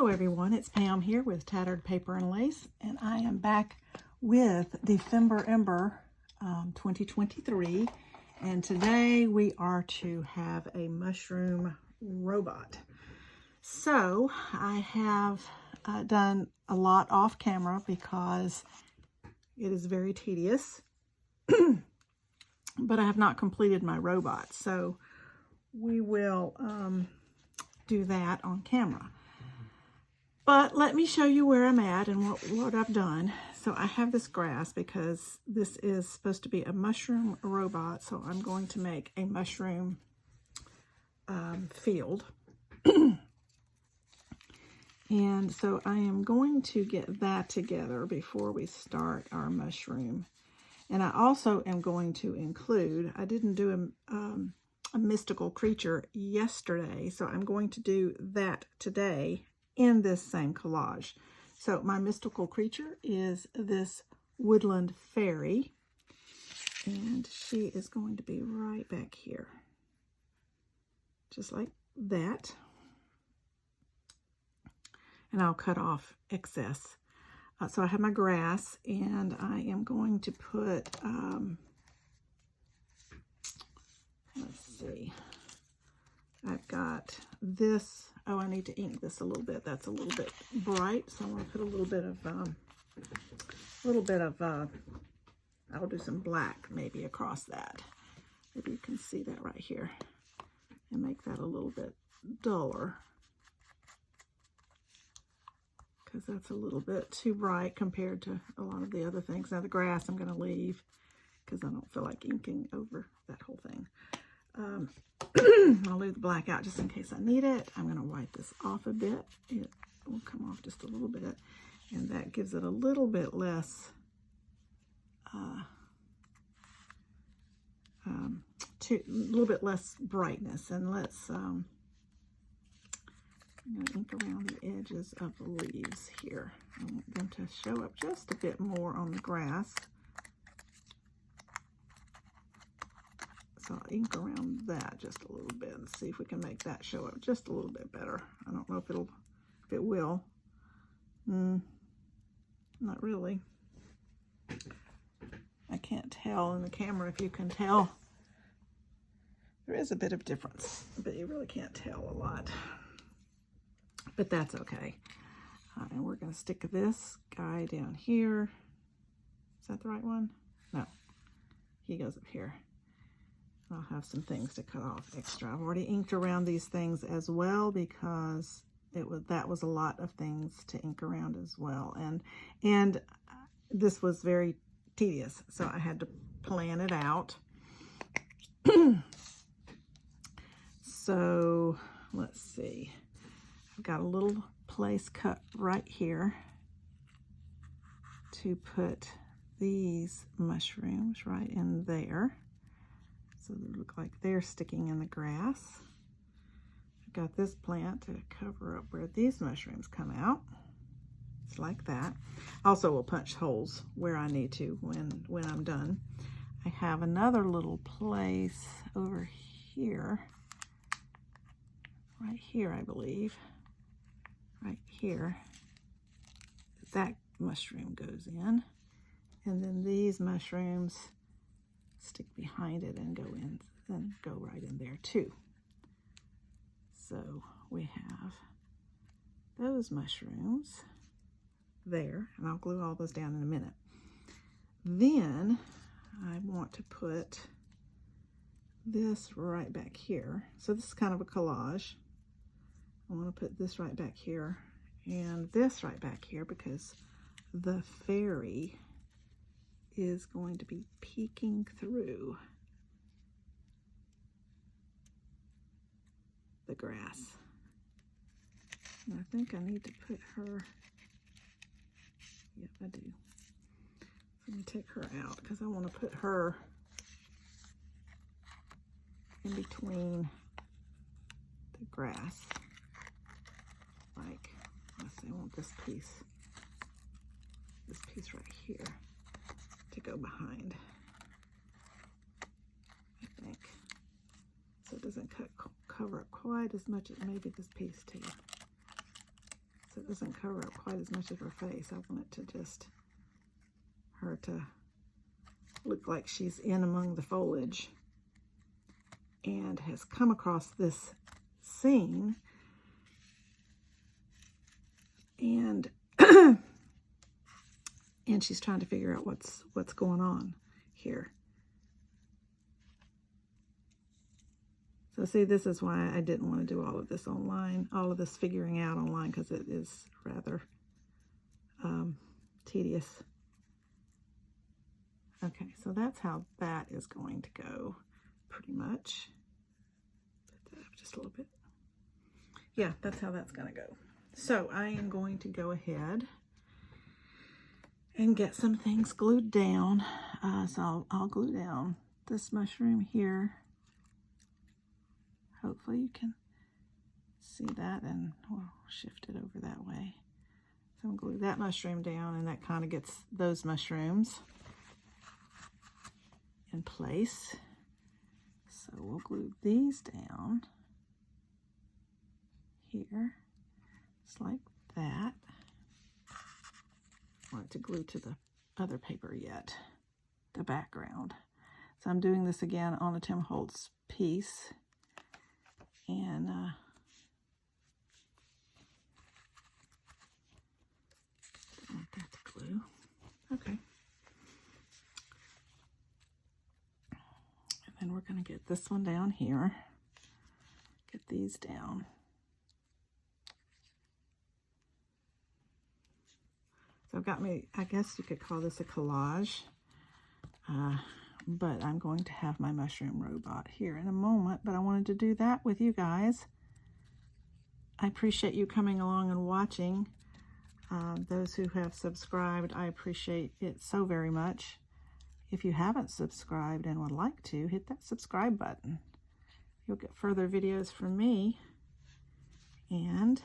Hello everyone, it's Pam here with Tattered Paper and Lace, and I am back with Defember Ember 2023, and today we are to have a mushroom robot. So I have done a lot off camera because it is very tedious, but I have not completed my robot, so we will do that on camera. But let me show you where I'm at and what I've done. So I have this grass because this is supposed to be a mushroom robot. So I'm going to make a mushroom field. And so I am going to get that together before we start our mushroom. And I also am going to include, I didn't do a mystical creature yesterday, so I'm going to do that today in this same collage. So my mystical creature is this woodland fairy, and she is going to be right back here, just like that. And I'll cut off excess. So I have my grass, and I am going to put, let's see, I've got this. Oh, I need to ink this a little bit. That's a little bit bright, so I'm going to put a little bit of, I'll do some black maybe across that. Maybe you can see that right here, and make that a little bit duller, because that's a little bit too bright compared to a lot of the other things. Now the grass I'm going to leave because I don't feel like inking over that whole thing. I'll leave the black out just in case I need it. I'm going to wipe this off a bit. It will come off just a little bit, and that gives it a little bit less brightness. And let's I'm going to ink around the edges of the leaves here. I want them to show up just a bit more on the grass. So I'll ink around that just a little bit and see if we can make that show up just a little bit better. I don't know if it will. Not really. I can't tell in the camera if you can tell. There is a bit of difference, but you really can't tell a lot. But that's okay. And we're going to stick this guy down here. Is that the right one? No. He goes up here. I'll have some things to cut off extra. I've already inked around these things as well because that was a lot of things to ink around as well. And this was very tedious, so I had to plan it out. So let's see. I've got a little place cut right here to put these mushrooms right in there. So they look like they're sticking in the grass. I've got this plant to cover up where these mushrooms come out. It's like that. Also will punch holes where I need to when I'm done. I have another little place over here. Right here, I believe. Right here. That mushroom goes in. And then these mushrooms stick behind it and go in, and go right in there too. So we have those mushrooms there, and I'll glue all those down in a minute. Then I want to put this right back here. So this is kind of a collage. I want to put this right back here and this right back here because the fairy is going to be peeking through the grass. And I think I need to put her, yep, I do. So let me take her out because I want to put her in between the grass. Like, let's see, I want this piece right here to go behind, I think. So it doesn't cover up quite as much as maybe this piece too. So it doesn't cover up quite as much of her face. I want it to just, her to look like she's in among the foliage and has come across this scene and and she's trying to figure out what's going on here. So see, this is why I didn't want to do all of this online, all of this figuring out online, because it is rather tedious. Okay, so that's how that is going to go, pretty much. Put that up just a little bit. Yeah, that's how that's going to go. So I am going to go ahead and get some things glued down. So I'll glue down this mushroom here. Hopefully you can see that, and we'll shift it over that way. So I'm going to glue that mushroom down, and that kind of gets those mushrooms in place. So we'll glue these down here, just like that. I want it to glue to the other paper yet, the background. So I'm doing this again on a Tim Holtz piece, and I want that to glue. Okay. And then we're going to get this one down here. Get these down. So I've got me, I guess you could call this a collage, but I'm going to have my mushroom robot here in a moment, but I wanted to do that with you guys. I appreciate you coming along and watching. Those who have subscribed, I appreciate it so very much. If you haven't subscribed and would like to, hit that subscribe button. You'll get further videos from me, and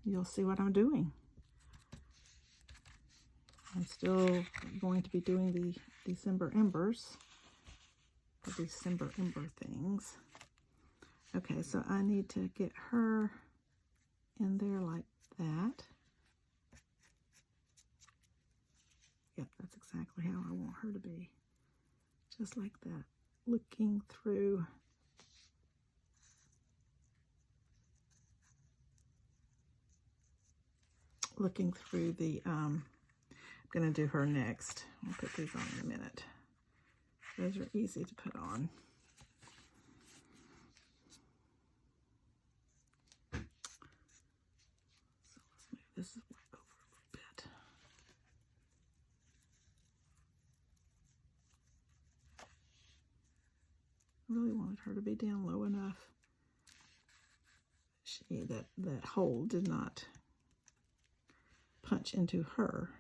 you'll see what I'm doing. I'm still going to be doing the December embers, the December ember things. Okay, so I need to get her in there like that. Yep, that's exactly how I want her to be. Just like that, looking through. Looking through the, I'm going to do her next. I'll put these on in a minute. Those are easy to put on. So let's move this over a little bit. I really wanted her to be down low enough. That hole did not punch into her,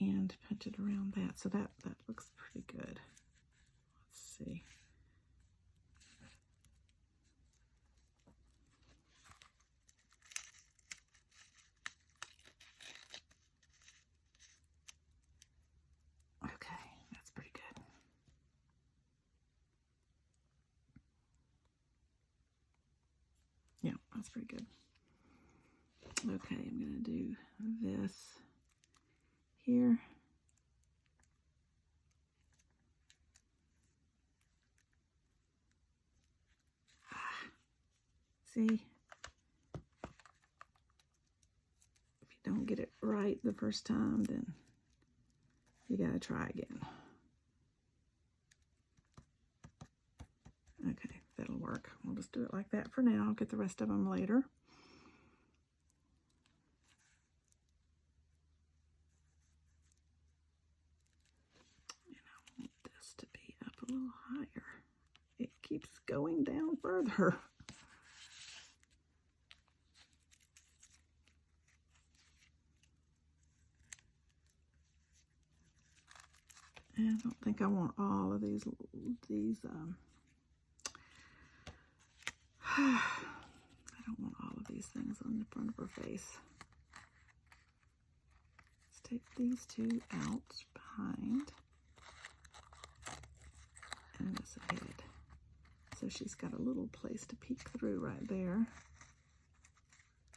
and punch it around that. So that looks pretty good. Let's see. Okay, that's pretty good. Yeah, that's pretty good. Okay, I'm going to do this here. See? If you don't get it right the first time, then you got to try again. Okay, that'll work. We'll just do it like that for now. I'll get the rest of them later. To be up a little higher. It keeps going down further. And I don't think I want all of these I don't want all of these things on the front of her face. Let's take these two out behind. And this ahead. So she's got a little place to peek through right there.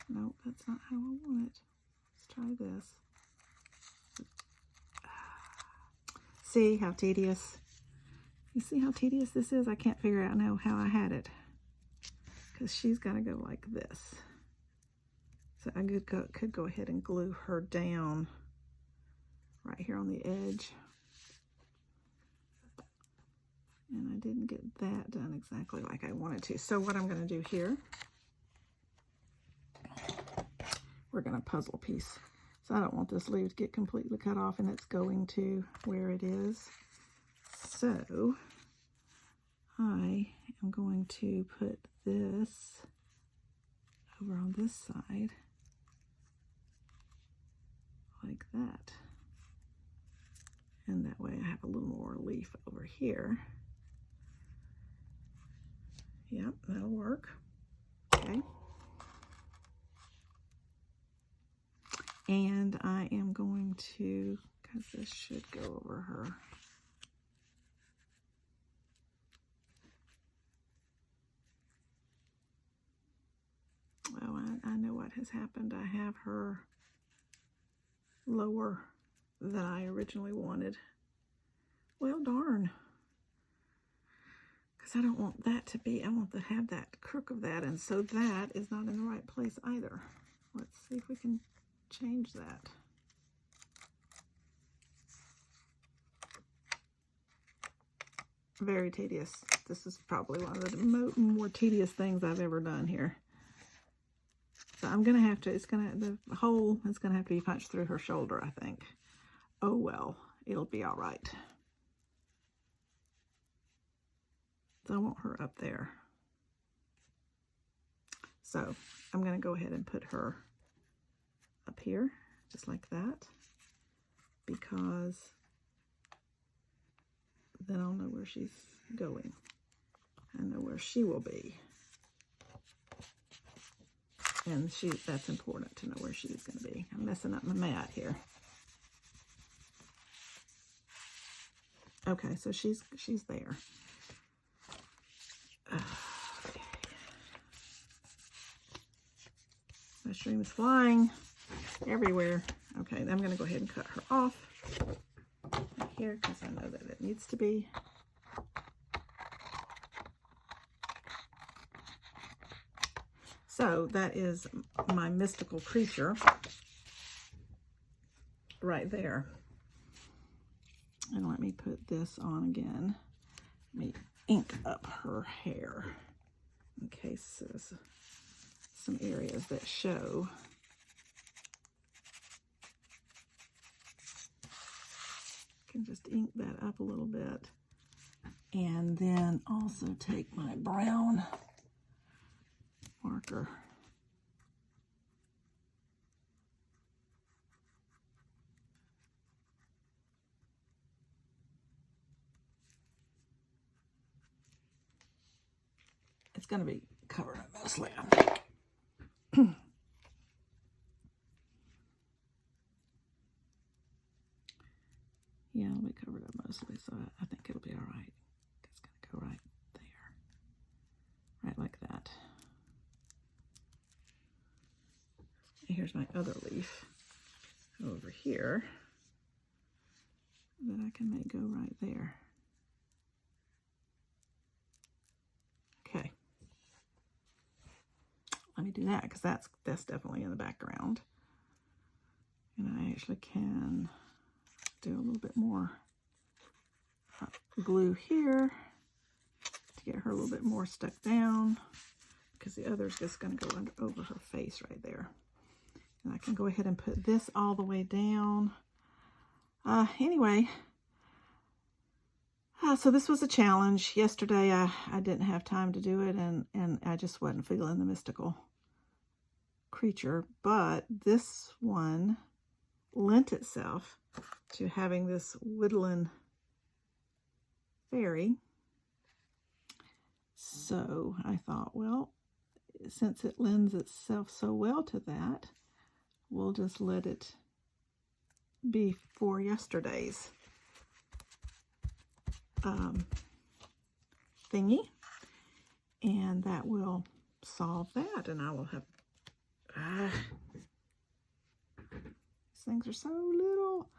Nope, that's not how I want it. Let's try this. See how tedious? You see how tedious this is? I can't figure out now how I had it. Because she's got to go like this. So I could go ahead and glue her down right here on the edge. And I didn't get that done exactly like I wanted to. So what I'm going to do here, we're going to puzzle piece. So I don't want this leaf to get completely cut off, and it's going to where it is. So I am going to put this over on this side like that. And that way I have a little more leaf over here. Yep, that'll work. Okay. And I am going to, because this should go over her. Well, I know what has happened. I have her lower than I originally wanted. Well, darn. Because I don't want that to be, I want to have that crook of that, and so that is not in the right place either. Let's see if we can change that. Very tedious. This is probably one of the more tedious things I've ever done here. So I'm going to have to, the hole is going to have to be punched through her shoulder, I think. Oh well, it'll be all right. So I want her up there. So I'm going to go ahead and put her up here, just like that, because then I'll know where she's going. I know where she will be. And that's important to know where she's going to be. I'm messing up my mat here. Okay, so she's there. Okay. Mushroom is flying everywhere. Okay, I'm going to go ahead and cut her off right here because I know that it needs to be. So that is my mystical creature right there. And let me put this on again. Let me ink up her hair in case there's some areas that show. I can just ink that up a little bit. And then also take my brown marker. It's going to be covered up mostly, I think. Yeah, it'll be covered up mostly, so I think it'll be all right. It's going to go right there. Right like that. Here's my other leaf over here that I can make go right there. Okay. Let me do that because that's definitely in the background. And I actually can do a little bit more glue here to get her a little bit more stuck down because the other is just going to go over her face right there. And I can go ahead and put this all the way down. Anyway, so this was a challenge. Yesterday I didn't have time to do it, and I just wasn't feeling the mystical creature. But this one lent itself to having this woodland fairy. So I thought, well, since it lends itself so well to that, we'll just let it be for yesterday's thingy, and that will solve that, and I will have These things are so little.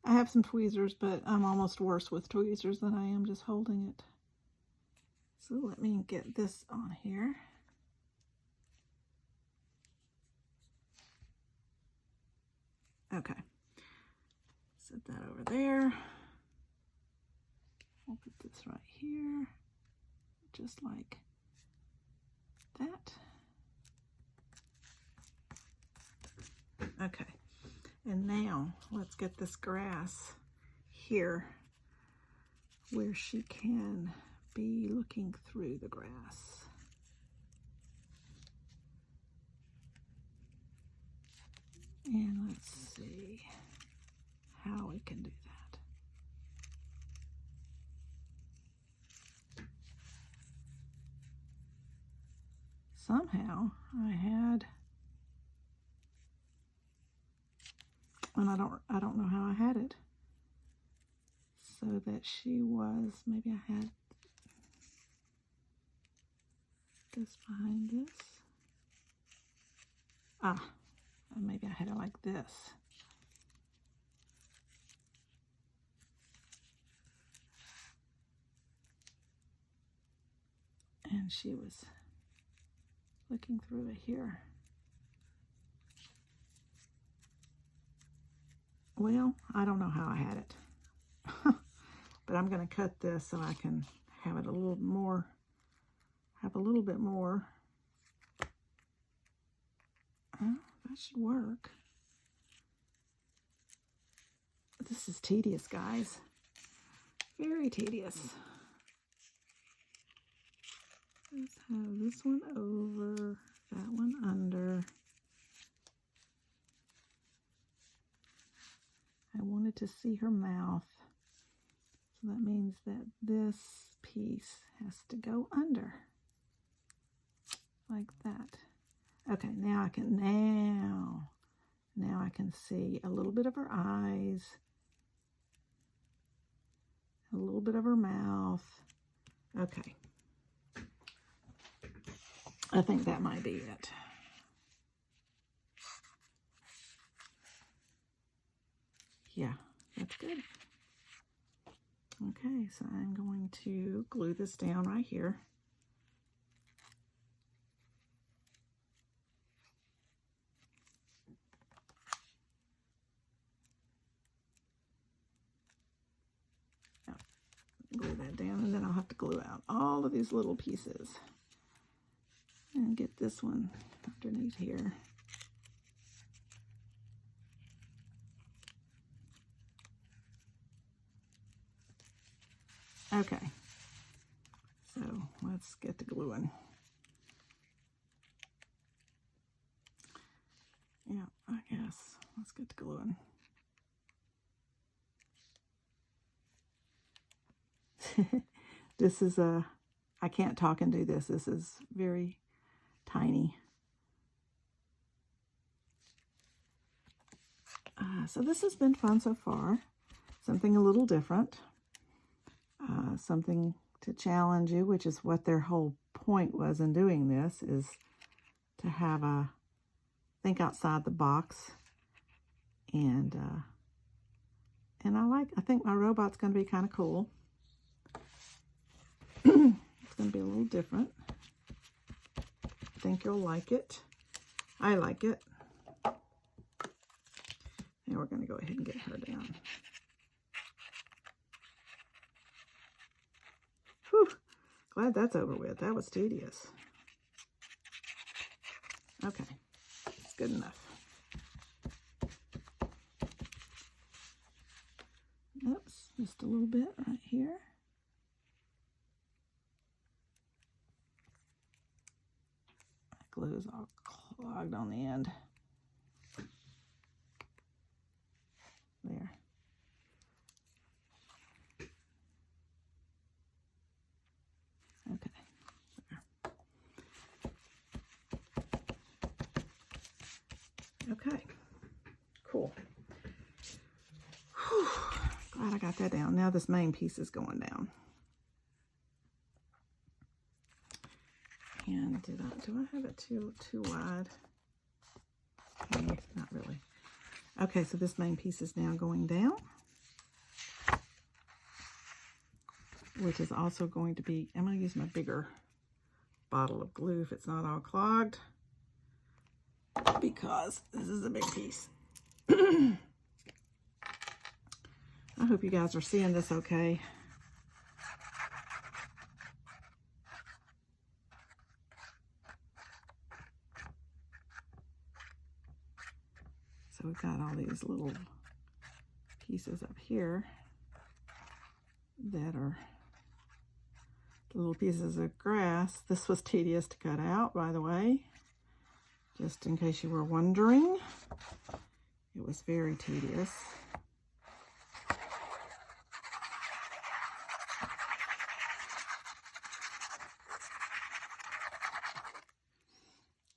I have some tweezers, but I'm almost worse with tweezers than I am just holding it. So let me get this on here. Okay. Set that over there. We'll put this right here, just like that. Okay. And now let's get this grass here where she can be looking through the grass. And let's see how we can do that. Somehow I had, and I don't know how I had it, so that she was, maybe I had this behind this. Maybe I had it like this. And she was looking through it here. Well, I don't know how I had it. But I'm going to cut this so I can have it a little more, have a little bit more. That should work. This is tedious, guys. Very tedious. Let's have this one over, that one under. I wanted to see her mouth. So that means that this piece has to go under. Like that. Okay, now I can see a little bit of her eyes, a little bit of her mouth. Okay. I think that might be it. Yeah, that's good. Okay, so I'm going to glue this down right here. Glue that down, and then I'll have to glue out all of these little pieces and get this one underneath here. Okay, so let's get to gluing. Yeah, I guess let's get to gluing. This is I can't talk and do this. This is very tiny. So this has been fun so far. Something a little different. Something to challenge you, which is what their whole point was in doing this, is to have a think outside the box. And I think my robot's going to be kind of cool. It's going to be a little different. I think you'll like it. I like it. And we're going to go ahead and get her down. Whew. Glad that's over with. That was tedious. Okay. It's good enough. Oops. Just a little bit right here. Glue is all clogged on the end. There. Okay. There. Okay. Cool. Whew. Glad I got that down. Now this main piece is going down. And do I have it too wide? Okay, so this main piece is now going down, which is also going to be, I'm going to use my bigger bottle of glue if it's not all clogged, because this is a big piece. I hope you guys are seeing this okay. So we've got all these little pieces up here that are little pieces of grass. This was tedious to cut out, by the way, just in case you were wondering. It was very tedious.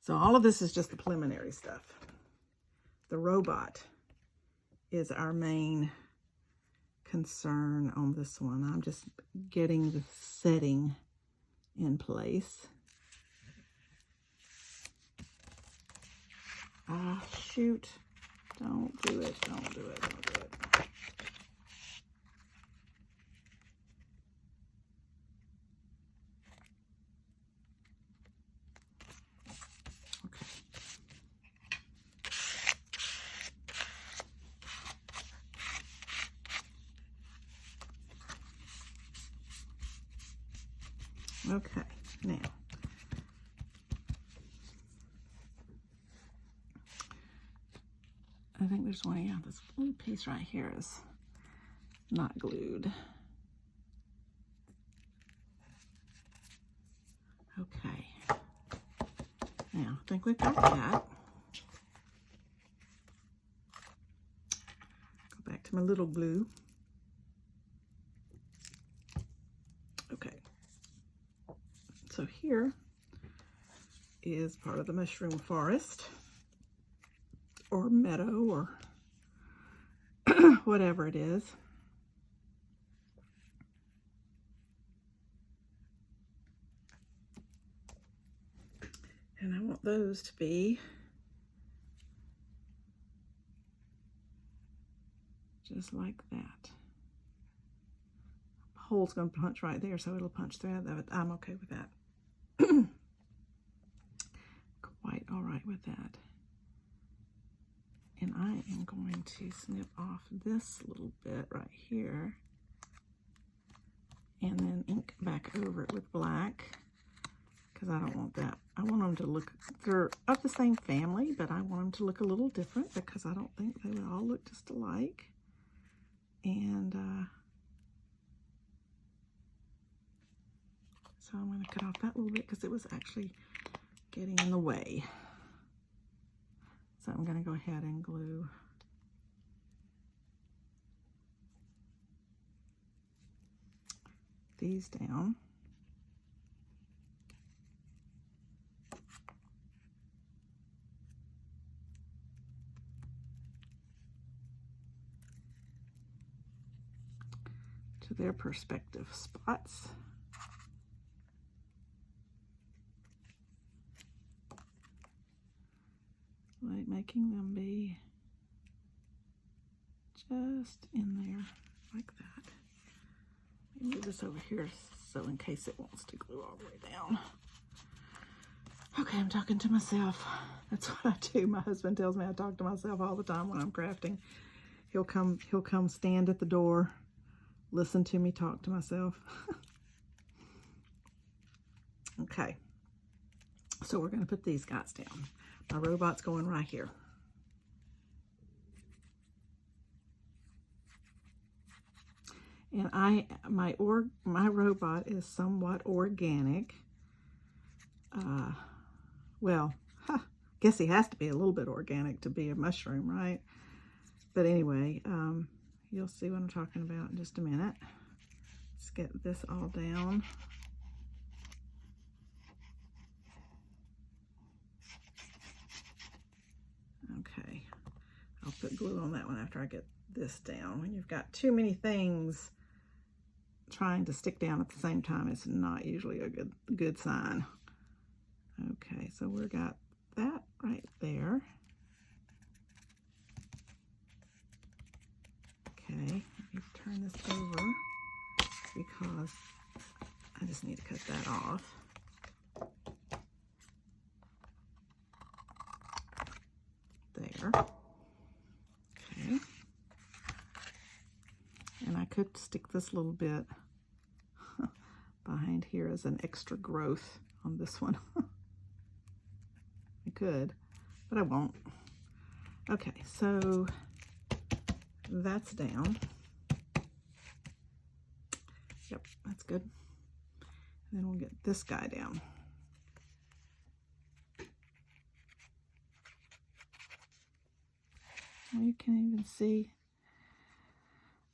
So all of this is just the preliminary stuff. The robot is our main concern on this one. I'm just getting the setting in place. Ah, shoot. Don't do it. Don't do it. Don't do it. Okay, now, I think there's one, yeah, this blue piece right here is not glued. Okay, now, I think we've got that. Go back to my little glue. Okay. So here is part of the mushroom forest, or meadow, or whatever it is. And I want those to be just like that. Hole's going to punch right there, so it'll punch through that. I'm okay with that. Quite all right with that. And I am going to snip off this little bit right here and then ink back over it with black, because I don't want that. I want them to look, they're of the same family, but I want them to look a little different because I don't think they would all look just alike. And so I'm going to cut off that little bit because it was actually getting in the way. So I'm going to go ahead and glue these down. To their perspective spots. Like making them be just in there like that. Move this over here so in case it wants to glue all the way down. Okay, I'm talking to myself. That's what I do. My husband tells me I talk to myself all the time when I'm crafting. He'll come stand at the door, listen to me talk to myself. Okay, so we're going to put these guys down. My robot's going right here. And my robot is somewhat organic. Well, guess he has to be a little bit organic to be a mushroom, right? But anyway, you'll see what I'm talking about in just a minute. Let's get this all down. Okay, I'll put glue on that one after I get this down. When you've got too many things trying to stick down at the same time, it's not usually a good sign. Okay, so we got that right there. just need to cut that off. There. Okay. And I could stick this little bit behind here as an extra growth on this one. I could, but I won't. Okay, so that's down. Yep, that's good. And then we'll get this guy down. Well, you can't even see.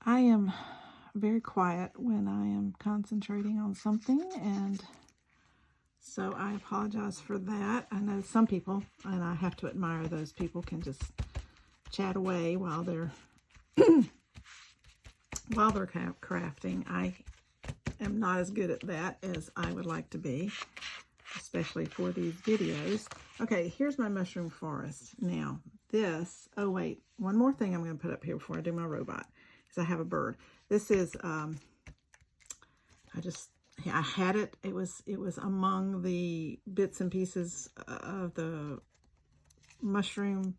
I am very quiet when I am concentrating on something, and so I apologize for that. I know some people, and I have to admire those people, can just chat away while they're crafting. I am not as good at that as I would like to be, especially for these videos. Okay, here's my mushroom forest. Now this, oh wait, one more thing I'm going to put up here before I do my robot is I have a bird. This is I had it. It was among the bits and pieces of the mushroom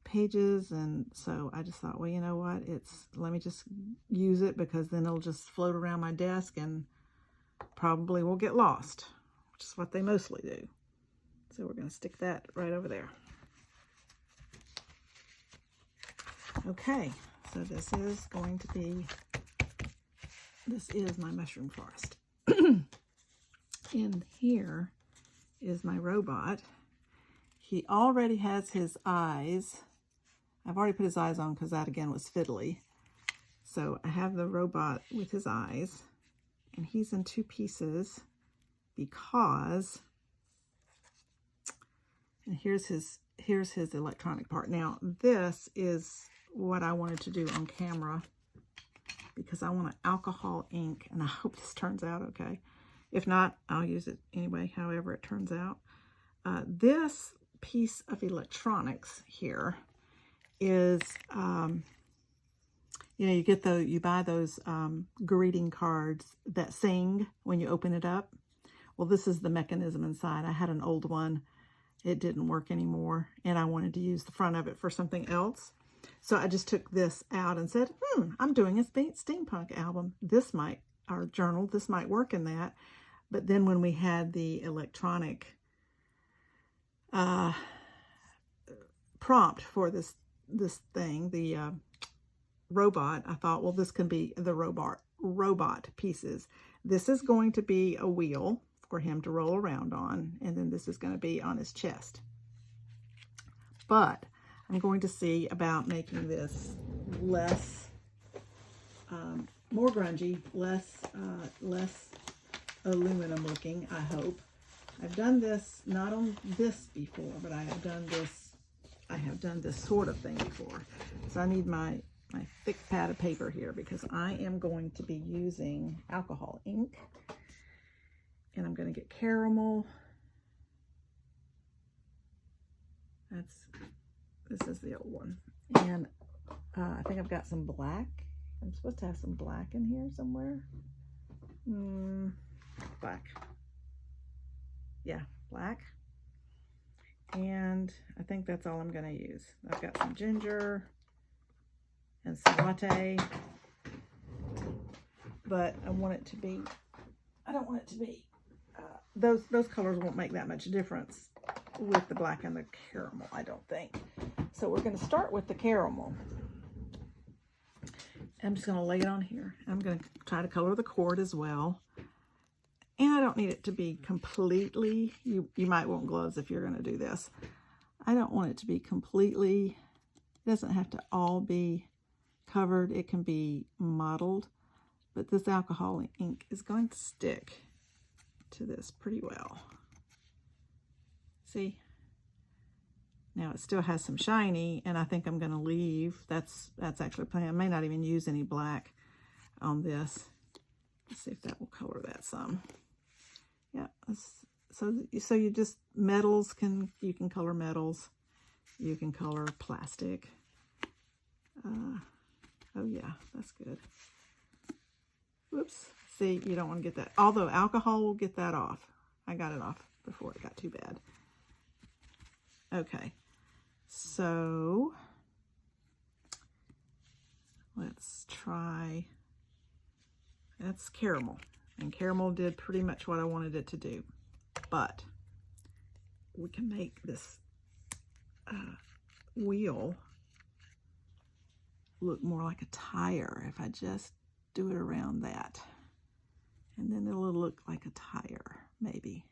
pages, and so I just thought, well, you know what, let me just use it, because then it'll just float around my desk and probably will get lost, which is what they mostly do. So we're going to stick that right over there. Okay, so this is my mushroom forest. And here is my robot. He already has his eyes. I've already put his eyes on because that again was fiddly. So I have the robot with his eyes, and he's in two pieces because, and here's his electronic part. Now this is what I wanted to do on camera because I want an alcohol ink, and I hope this turns out okay. If not, I'll use it anyway, however it turns out. This piece of electronics here is, you know, you buy those greeting cards that sing when you open it up. Well, this is the mechanism inside. I had an old one. It didn't work anymore, and I wanted to use the front of it for something else. So I just took this out and said, I'm doing a steampunk album. Our journal, this might work in that. But then when we had the electronic prompt for this thing, the robot, I thought, well, this can be the robot pieces. This is going to be a wheel for him to roll around on, and then this is going to be on his chest. But I'm going to see about making this less, more grungy, less aluminum looking, I hope. I've done this, not on this before, but I have done this sort of thing before. So I need my thick pad of paper here because I am going to be using alcohol ink. And I'm going to get caramel. This is the old one. And I think I've got some black. I'm supposed to have some black in here somewhere. Black. Yeah, black. And I think that's all I'm going to use. I've got some ginger and some latte. But I don't want it to be, those colors won't make that much difference with the black and the caramel, I don't think. So we're going to start with the caramel. I'm just going to lay it on here. I'm going to try to color the cord as well. And I don't need it to be completely, you might want gloves if you're going to do this. I don't want it to be completely, it doesn't have to all be covered. It can be mottled, but this alcohol ink is going to stick to this pretty well. See? Now it still has some shiny, and I think I'm going to leave. That's actually a plan. I may not even use any black on this. Let's see if that will color that some. Yeah. So you just you can color metals. You can color plastic. Oh yeah, that's good. Whoops. See, you don't want to get that. Although alcohol will get that off. I got it off before it got too bad. Okay, so let's try, that's caramel. And caramel did pretty much what I wanted it to do. But we can make this wheel look more like a tire if I just do it around that. And then it'll look like a tire, maybe.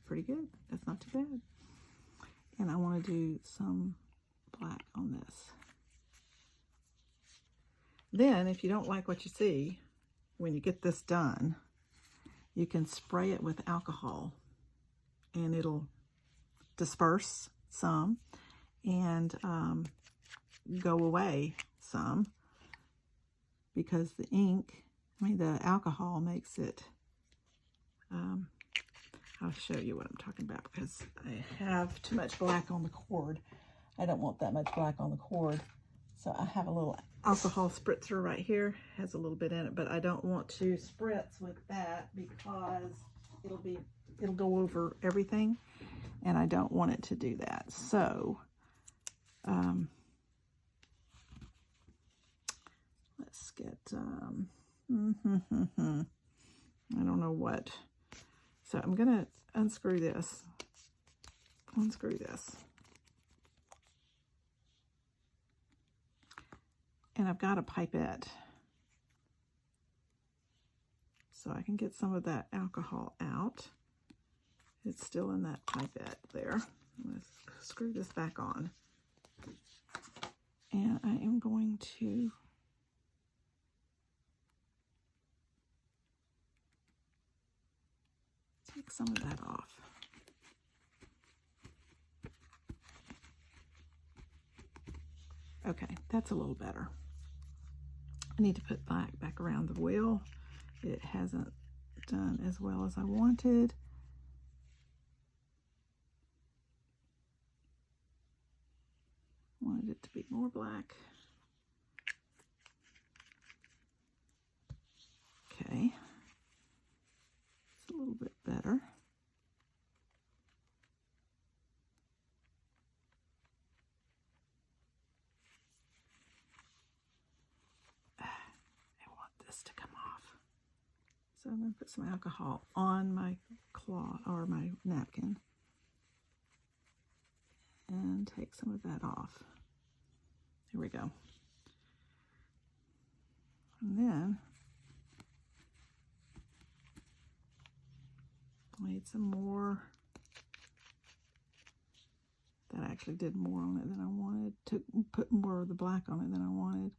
Pretty good. That's not too bad. And I want to do some black on this. Then, if you don't like what you see, when you get this done, you can spray it with alcohol and it'll disperse some and go away some, because the ink, the alcohol makes it, I'll show you what I'm talking about because I have too much black on the cord. I don't want that much black on the cord. So I have a little alcohol spritzer right here, has a little bit in it, but I don't want to spritz with that because it'll go over everything and I don't want it to do that. So let's get I don't know what. So I'm gonna unscrew this. And I've got a pipette, so I can get some of that alcohol out. It's still in that pipette there. I'm going to screw this back on. And I am going to take some of that off. Okay, that's a little better. I need to put black back around the wheel. It hasn't done as well as I wanted. Wanted it to be more black. Okay, it's a little bit better. To come off. So I'm going to put some alcohol on my cloth or my napkin and take some of that off. Here we go. And then I need some more. That actually did more on it than I wanted. To put more of the black on it than I wanted.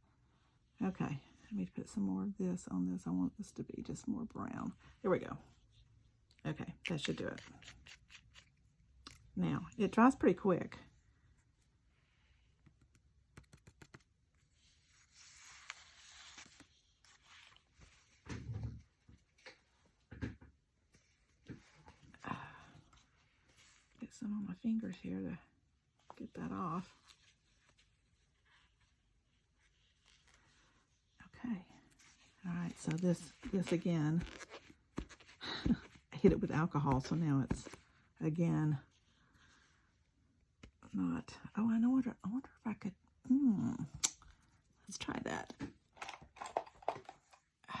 Okay. Let me put some more of this on this. I want this to be just more brown. There we go. Okay, that should do it. Now, it dries pretty quick. Get some on my fingers here to get that off. Okay, all right, so this again, I hit it with alcohol, so now it's again not, oh, I wonder if I could, let's try that. I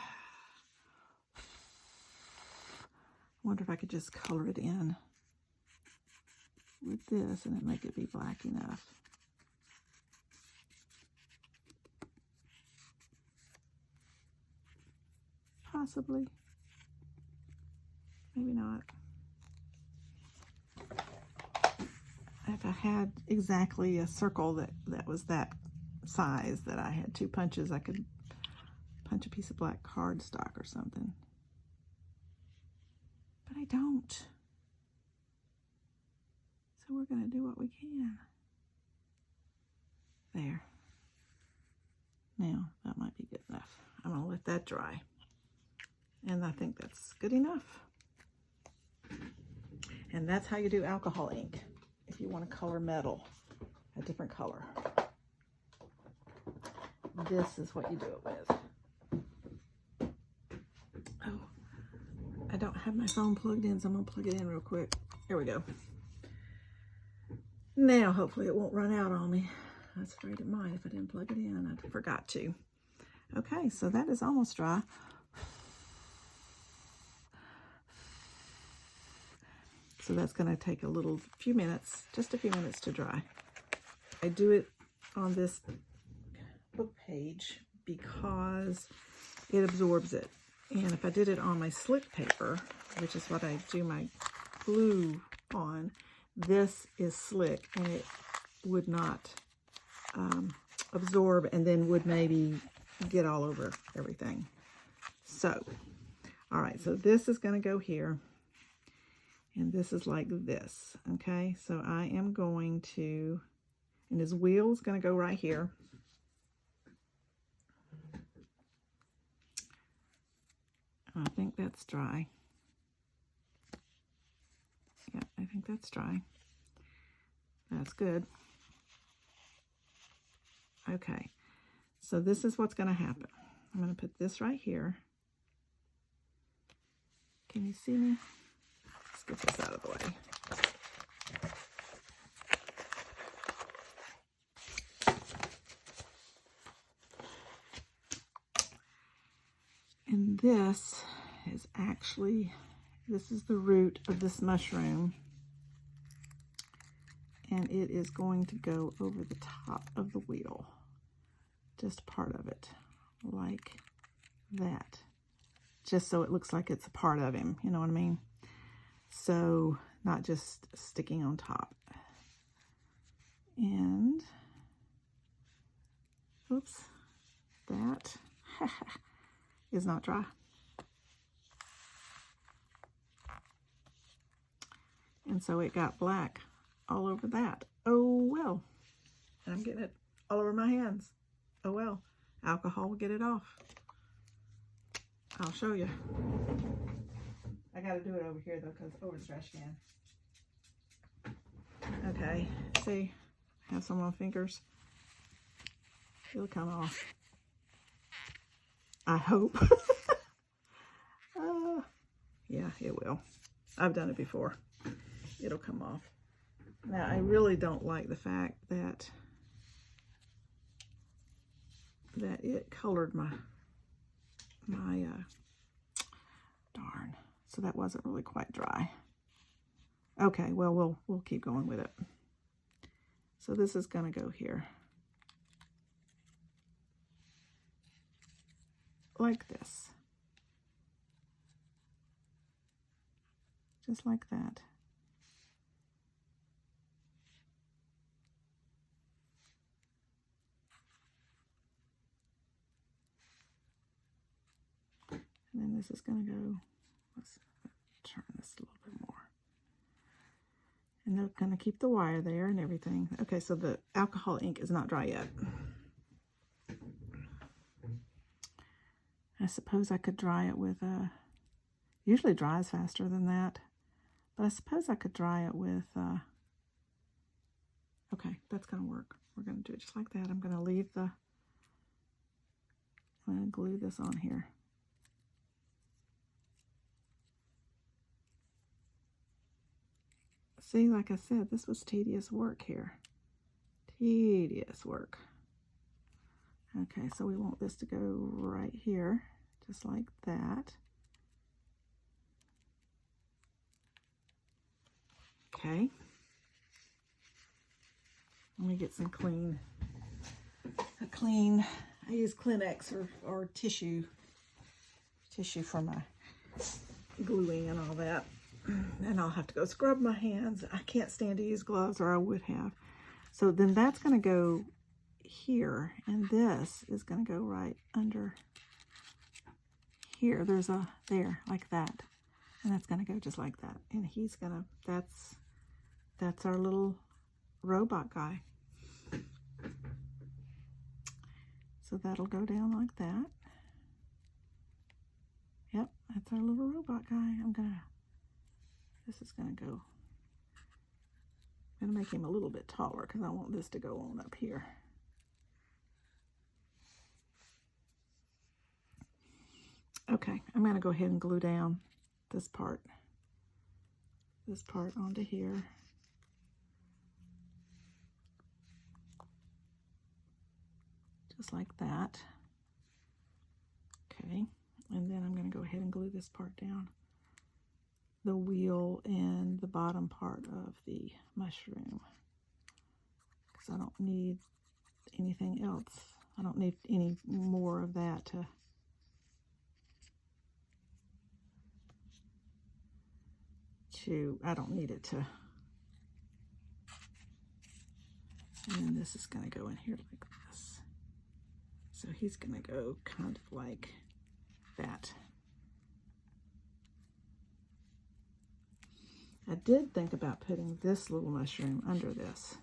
wonder if I could just color it in with this and then make it be black enough. Possibly. Maybe not. If I had exactly a circle that was that size, that I had 2 punches, I could punch a piece of black cardstock or something. But I don't. So we're going to do what we can. There. Now, that might be good enough. I'm going to let that dry. And I think that's good enough. And that's how you do alcohol ink if you want to color metal. a different color. This is what you do it with. Oh, I don't have my phone plugged in, so I'm gonna plug it in real quick. There we go. Now, hopefully it won't run out on me. I was afraid it might if I didn't plug it in. I forgot to. Okay, so that is almost dry. So that's going to take few minutes, just a few minutes to dry. I do it on this book page because it absorbs it. And if I did it on my slick paper, which is what I do my glue on, this is slick and it would not absorb and then would maybe get all over everything. So, all right, so this is going to go here. And this is like this, okay? So I am going to, and his wheel is going to go right here. I think that's dry. Yeah, I think that's dry. That's good. Okay, so this is what's going to happen. I'm going to put this right here. Can you see me? Let's get this out of the way. And this is actually, this is the root of this mushroom. And it is going to go over the top of the wheel. Just part of it, like that. Just so it looks like it's a part of him, you know what I mean? So, not just sticking on top. And, oops, that is not dry. And so it got black all over that. Oh well. And I'm getting it all over my hands. Oh well. Alcohol will get it off. I'll show you. I gotta do it over here though, because over the trash can. Okay, see, I have some on fingers. It'll come off. I hope. Yeah, it will. I've done it before. It'll come off. Now, I really don't like the fact that it colored my darn. So that wasn't really quite dry. Okay, well, we'll keep going with it. So this is going to go here. Like this. Just like that. And then this is going to go, let's turn this a little bit more. And they're going to keep the wire there and everything. Okay, so the alcohol ink is not dry yet. I suppose I could dry it with usually dries faster than that. But I suppose I could dry it with, okay, that's going to work. We're going to do it just like that. I'm going to glue this on here. See, like I said, this was tedious work here. Tedious work. Okay, so we want this to go right here, just like that. Okay. Let me get some I use Kleenex or tissue for my gluing and all that. And I'll have to go scrub my hands. I can't stand to use gloves, or I would have. So then that's going to go here, and this is going to go right under here. There's a, there, like that. And that's going to go just like that. And he's going to, that's our little robot guy. So that'll go down like that. Yep, that's our little robot guy. This is going to go I'm going to make him a little bit taller because I want this to go on up here. Okay, I'm going to go ahead and glue down this part onto here. Just like that. Okay, and then I'm going to go ahead and glue this part down, the wheel and the bottom part of the mushroom, because I don't need anything else. I don't need any more of that I don't need it to. And then this is going to go in here like this. So he's going to go kind of like that. I did think about putting this little mushroom under this,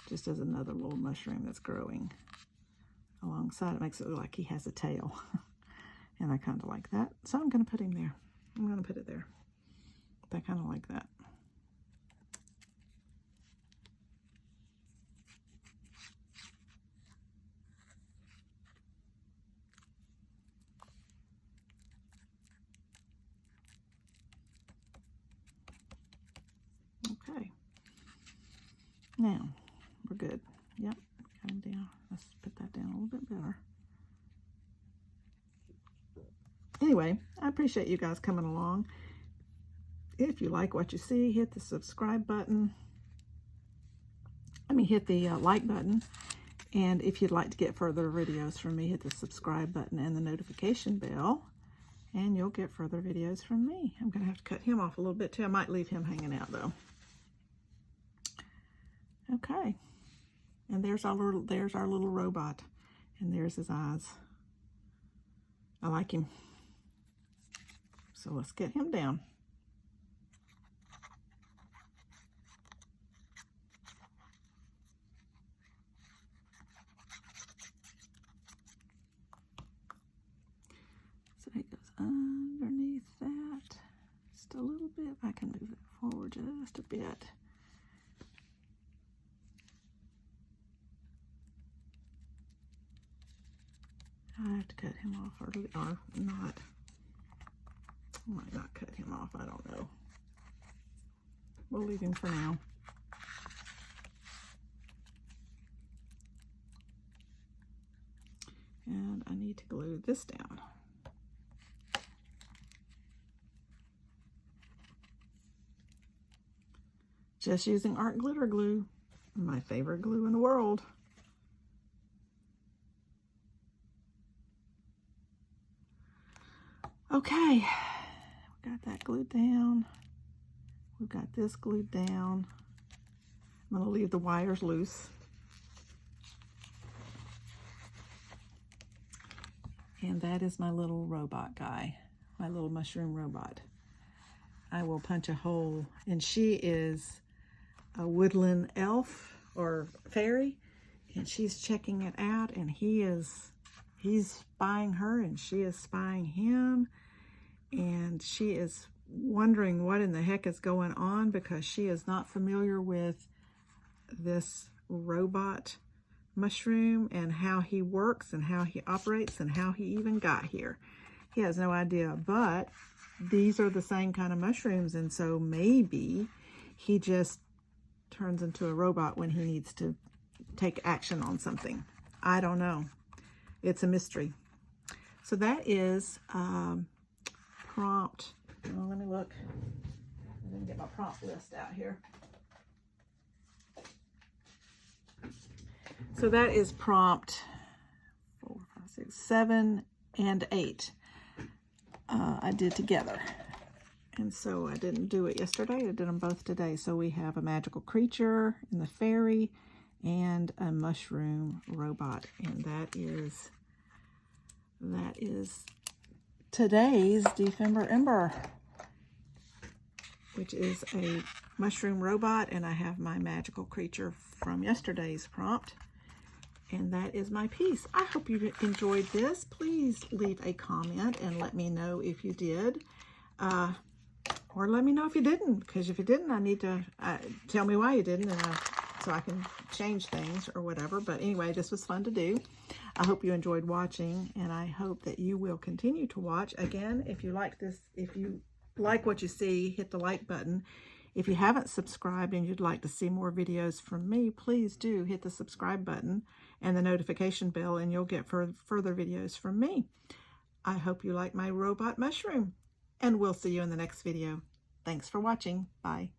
just as another little mushroom that's growing alongside. It makes it look like he has a tail. And I kind of like that. So I'm going to put him there. I'm going to put it there. I kind of like that. Okay. Now, we're good. Yep, got him down. Let's put that down a little bit better. Anyway, I appreciate you guys coming along. If you like what you see, hit the subscribe button. Hit the like button. And if you'd like to get further videos from me, hit the subscribe button and the notification bell, and you'll get further videos from me. I'm going to have to cut him off a little bit too. I might leave him hanging out though. Okay. And there's our little robot. And there's his eyes. I like him. So let's get him down. So it goes underneath that just a little bit. I can move it forward just a bit. I have to cut him off or not. I might not cut him off, I don't know. We'll leave him for now. And I need to glue this down. Just using art glitter glue, my favorite glue in the world. Okay, we got that glued down. We've got this glued down. I'm going to leave the wires loose. And that is my little robot guy, my little mushroom robot. I will punch a hole, and she is a woodland elf or fairy, and she's checking it out, and he's spying her, and she is spying him, and she is wondering what in the heck is going on because she is not familiar with this robot mushroom and how he works and how he operates and how he even got here. He has no idea, but these are the same kind of mushrooms, and so maybe he just turns into a robot when he needs to take action on something. I don't know. It's a mystery. So that is prompt. Oh, let me look. I didn't get my prompt list out here. So that is prompt 4, 5, 6, 7, and 8. I did together. And so I didn't do it yesterday. I did them both today. So we have a magical creature in the fairy and a mushroom robot. And that is today's Defember Ember, which is a mushroom robot. And I have my magical creature from yesterday's prompt. And that is my piece. I hope you enjoyed this. Please leave a comment and let me know if you did. Or let me know if you didn't, because if you didn't, I need to tell me why you didn't, and so I can change things or whatever. But anyway, this was fun to do. I hope you enjoyed watching, and I hope that you will continue to watch. Again, if you like this, if you like what you see, hit the like button. If you haven't subscribed and you'd like to see more videos from me, please do hit the subscribe button and the notification bell, and you'll get further videos from me. I hope you like my robot mushroom, and we'll see you in the next video. Thanks for watching. Bye.